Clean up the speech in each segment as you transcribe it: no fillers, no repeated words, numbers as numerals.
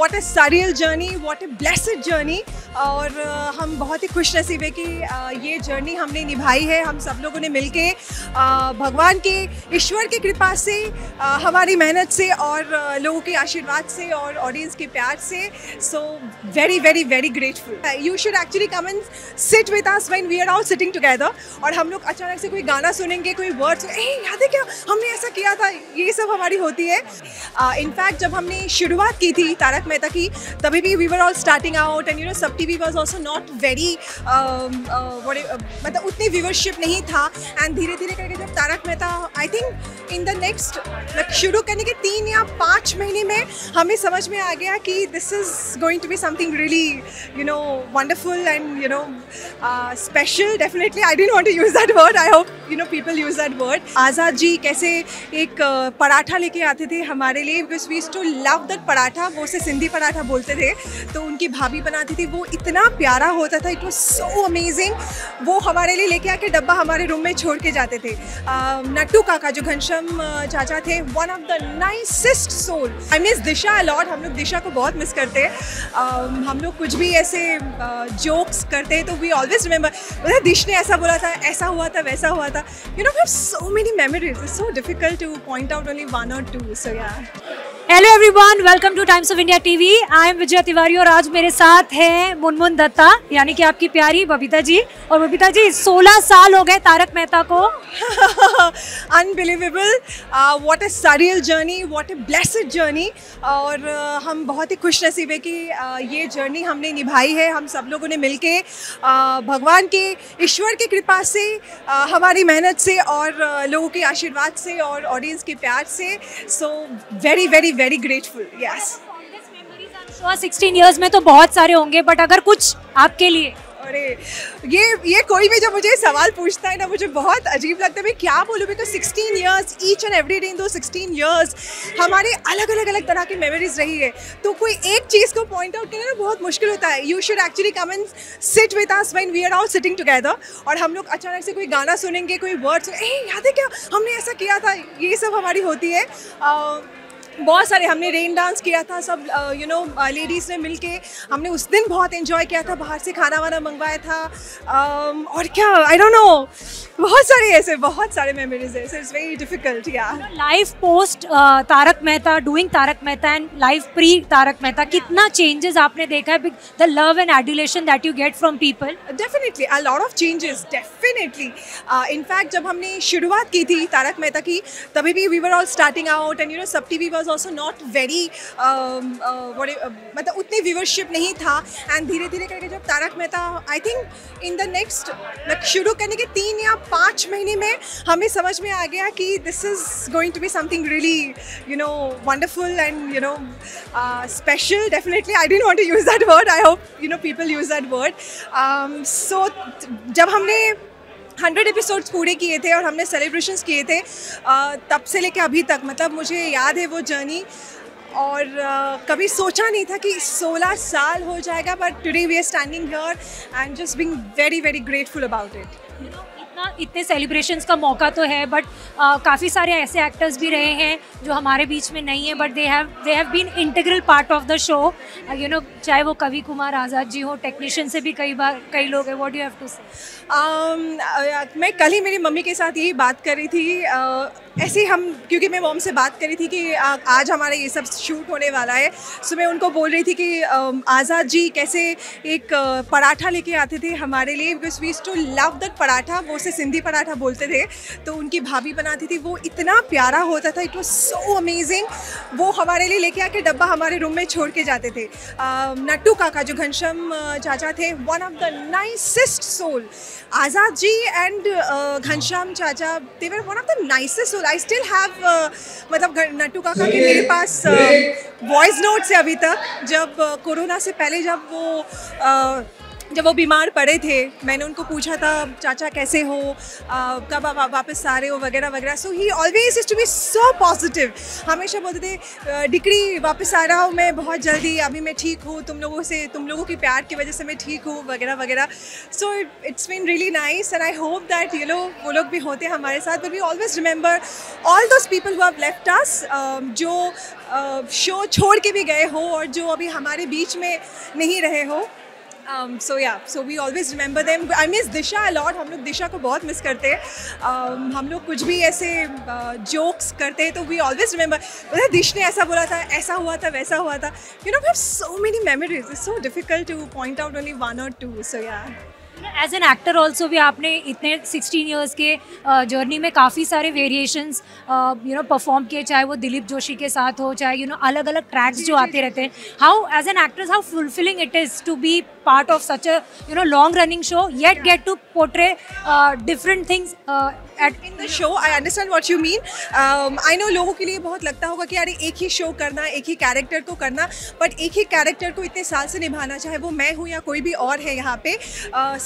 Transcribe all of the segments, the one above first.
What A surreal journey, what A blessed journey. और हम बहुत ही खुश नसीब है कि ये जर्नी हमने निभाई है, हम सब लोगों ने मिलके भगवान के, ईश्वर की कृपा से, हमारी मेहनत से और लोगों के आशीर्वाद से और ऑडियंस के प्यार से। So very very very grateful. You should actually come and sit with us when we are all sitting together. और हम लोग अचानक से कोई गाना सुनेंगे, कोई वर्ड्स, याद है क्या हमने ऐसा किया था, ये सब हमारी होती है। इनफैक्ट जब हमने शुरुआत की थी तारक मेहता की, तभी भी we were all starting out and SAB TV was also not very मतलब उतनी व्यूअरशिप नहीं था। एंड धीरे धीरे करके जब Tarak Mehta I think in the next शुरू करने के 3 या 5 महीने में हमें समझ में आ गया कि this is going to be something really wonderful and special. Definitely I didn't want to use that word, I hope people use that word. Azad ji कैसे एक पराठा लेके आते थे हमारे लिए, because we used to love that paratha. वो उसे सिंधी पराठा बोलते थे, तो उनकी भाभी बनाती थी, वो इतना प्यारा होता था, इट वाज सो अमेजिंग। वो हमारे लिए लेके आके डब्बा हमारे रूम में छोड़ के जाते थे। नट्टू काका जो घनश्याम चाचा थे, one of the nicest soul. I miss Disha a lot, हम लोग दिशा को बहुत मिस करते हैं। हम लोग कुछ भी ऐसे जोक्स करते हैं तो वी ऑलवेज रिमेंबर दिश ने ऐसा बोला था, ऐसा हुआ था, वैसा हुआ था। We have so many memories, it's so difficult to point out only 1 or 2। So yeah hello everyone, welcome to Times of India TV. I am Vijaya Tiwari और आज मेरे साथ हैं मुनमुन दत्ता, यानी कि आपकी प्यारी बबीता जी। और बबीता जी 16 साल हो गए तारक मेहता को। Unbelievable, what A surreal journey, what A blessed journey. और हम बहुत ही खुश नसीब है कि ये जर्नी हमने निभाई है, हम सब लोगों ने मिलके भगवान के, ईश्वर की कृपा से, हमारी मेहनत से और लोगों के आशीर्वाद से और ऑडियंस के प्यार से। So very very very grateful. Yes, 16 years में तो बहुत सारे होंगे, बट अगर कुछ आपके लिए। अरे ये कोई भी जब मुझे सवाल पूछता है ना, मुझे बहुत अजीब लगता है, मैं क्या बोलूँ। Because 16 years, each and every day in दो 16 ईयर्स हमारे अलग अलग अलग तरह की मेमोरीज रही है। तो कोई एक चीज़ को पॉइंट आउट करना ना बहुत मुश्किल होता है। You should actually come and sit with us when we are all sitting together. और हम लोग अचानक से कोई गाना सुनेंगे, कोई वर्ड्स, याद है क्या हमने ऐसा किया था, ये सब हमारी होती है। बहुत सारे हमने रेन डांस किया था, सब लेडीज़ ने मिलके हमने उस दिन बहुत एंजॉय किया था, बाहर से खाना वाना मंगवाया था। और क्या, आई डोंट नो, बहुत सारे मेमोरीज है। So it's very difficult. Yeah life post Tarak Mehta, doing Tarak Mehta and life pre Tarak Mehta, कितना चेंजेस आपने देखा है? The love and adulation that you get from people. Definitely a lot of changes, definitely. In fact जब हमने शुरुआत की थी तारक मेहता की, तभी भी we were all starting out and SAB TV was also not very मतलब उतनी व्यूअरशिप नहीं था। एंड धीरे धीरे करके जब Tarak Mehta I think in the next शुरू करने के 3 या 5 महीने में हमें समझ में आ गया कि this is going to be something really wonderful and special. Definitely I didn't want to use that word, I hope people use that word. So जब हमने 100 एपिसोड्स पूरे किए थे और हमने सेलिब्रेशंस किए थे, तब से लेके अभी तक, मतलब मुझे याद है वो जर्नी। और कभी सोचा नहीं था कि 16 साल हो जाएगा, but today we are standing here and just being very very grateful about it. इतने सेलिब्रेशंस का मौका तो है, बट काफ़ी सारे ऐसे एक्टर्स भी रहे हैं जो हमारे बीच में नहीं है, but they have been integral part of the show. चाहे वो कवि कुमार आज़ाद जी हो, टेक्नीशियन से भी कई लोग हैं। What do you have to say? मैं कल ही मेरी मम्मी के साथ यही बात कर रही थी, ऐसे ही क्योंकि मैं मॉम से बात करी थी कि आज हमारा ये सब शूट होने वाला है। सो मैं उनको बोल रही थी कि आज़ाद जी कैसे एक पराठा लेके आते थे हमारे लिए, because we used to love that paratha. वो उसे सिंधी पराठा बोलते थे, तो उनकी भाभी बनाती थी, वो इतना प्यारा होता था, इट वाज सो अमेजिंग। वो हमारे लिए लेके आके डब्बा हमारे रूम में छोड़ के जाते थे। नट्टू काका जो घनश्याम चाचा थे, one of the nicest soul. Azad ji and Ghanshyam चाचा, they were one of the nicest soul. I still have मतलब नट्टू काका के मेरे पास वॉइस नोट्स है अभी तक, जब कोरोना से पहले जब वो जब वो बीमार पड़े थे, मैंने उनको पूछा था चाचा कैसे हो, कब आप वापस आ रहे हो वगैरह वगैरह. So he always is to be so positive. हमेशा बोलते थे डिक्री वापस आ रहा हूँ मैं बहुत जल्दी, अभी मैं ठीक हूँ, तुम लोगों की प्यार की वजह से मैं ठीक हूँ वगैरह वगैरह. So it's been really nice and I hope that वो लोग भी होते हैं हमारे साथ. But we always remember all those people who have left us, जो शो छोड़ के भी गए हो और जो अभी हमारे बीच में नहीं रहे हो. So we always remember them. I miss Disha a lot. हम लोग दिशा को बहुत मिस करते हैं. हम लोग कुछ भी ऐसे जोक्स करते हैं तो we always remember. दिश ने ऐसा बोला था, ऐसा हुआ था, वैसा हुआ था. We have so many memories. It's so difficult to point out only one or two. So yeah. As an actor also भी आपने इतने 16 ईयर्स के जर्नी में काफ़ी सारे वेरिएशंस परफॉर्म किए, चाहे वो दिलीप जोशी के साथ हो, चाहे अलग अलग ट्रैक्स जो आते रहते हैं. How as an actress how fulfilling it is to be part of such a long running show yet get to portray different things in the show. I understand what you mean. I know लोगों के लिए बहुत लगता होगा कि अरे एक ही show करना, एक ही कैरेक्टर को करना, बट एक ही कैरेक्टर को इतने साल से निभाना, चाहे वो मैं हूँ या कोई भी और है यहाँ पे.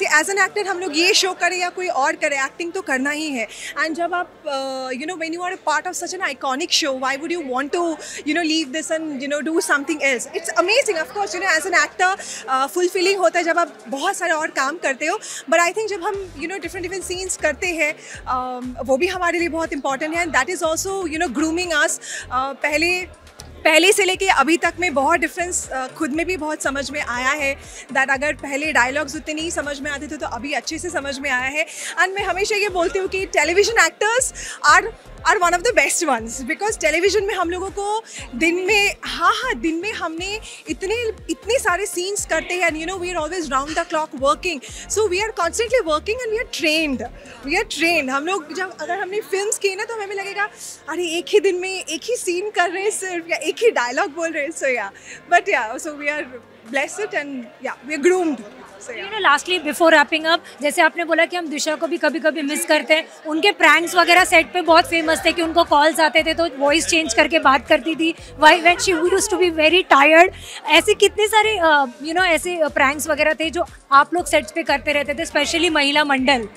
एज एन एक्टर हम लोग ये शो करें या कोई और करे, एक्टिंग तो करना ही है. एंड जब आप when you are a part of such an iconic show, why would you want to leave this and do something else. It's amazing. Of course as an actor fulfilling होता है जब आप बहुत सारे और काम करते हो. बट आई थिंक जब हम डिफरेंट सीन्स करते हैं, वो भी हमारे लिए बहुत इंपॉर्टेंट है. And that is also grooming us. पहले से लेके अभी तक में बहुत डिफरेंस खुद में भी बहुत समझ में आया है. दैट अगर पहले डायलॉग्स उतने नहीं समझ में आते थे तो अभी अच्छे से समझ में आया है. एंड मैं हमेशा ये बोलती हूँ कि television actors are one of the best ones, because television में हम लोगों को दिन में हमने इतने सारे सीन्स करते हैं. And we are always round the clock working. So we are constantly working and we are trained. हम लोग जब अगर हमने फिल्म्स की ना तो हमें लगेगा अरे एक ही दिन में एक ही सीन कर रहे हैं सिर्फ, या एक ही डायलॉग बोल रहे हैं. सो yeah but yeah so we are blessed and yeah we are groomed. Lastly before wrapping up, जैसे आपने बोला कि हम दिशा को भी कभी कभी मिस करते हैं. उनके प्रैंक्स वगैरह सेट पे बहुत फेमस थे कि उनको कॉल्स आते थे तो वॉइस चेंज करके बात करती थी when she used to be very tired. ऐसे कितने सारे ऐसे प्रैंक्स वगैरह थे जो आप लोग सेट्स पे करते रहते थे, स्पेशली महिला मंडल.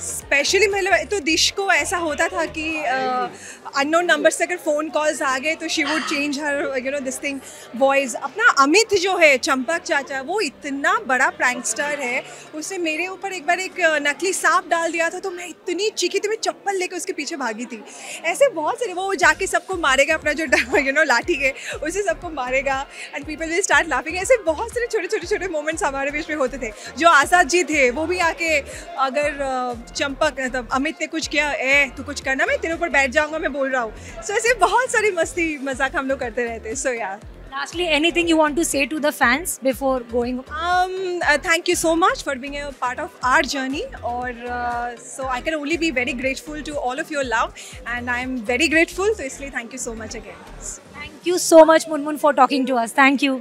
स्पेशली मतलब तो दिश को ऐसा होता था कि अननोन नंबर से अगर फ़ोन कॉल्स आ गए तो she would change her this thing voice. अपना अमित जो है चंपक चाचा, वो इतना बड़ा प्रैंकस्टर है. उसने मेरे ऊपर एक बार एक नकली सांप डाल दिया था तो मैं इतनी चीखी थी, मैं चप्पल लेकर उसके पीछे भागी थी. ऐसे बहुत सारे, वो जाके सबको मारेगा, अपना जो लाठी है उसे सबको मारेगा and people will start laughing. ऐसे बहुत सारे छोटे मोमेंट्स हमारे बीच में होते थे. जो आज़ाद जी थे वो भी आके अगर चंपक मतलब अमित ने कुछ किया, तू कुछ करना, मैं तेरे ऊपर बैठ जाऊंगा, मैं बोल रहा हूँ. सो ऐसे बहुत सारी मस्ती मजाक हम लोग करते रहते हैं. सो या Lastly, anything you want to say to the fans before going? Thank you so much for being a part of our journey. Or so I can only be very grateful to all of your love, and I am very grateful. So इसलिए thank you so much again. Thank you so much, Munmun, for talking to us. Thank you.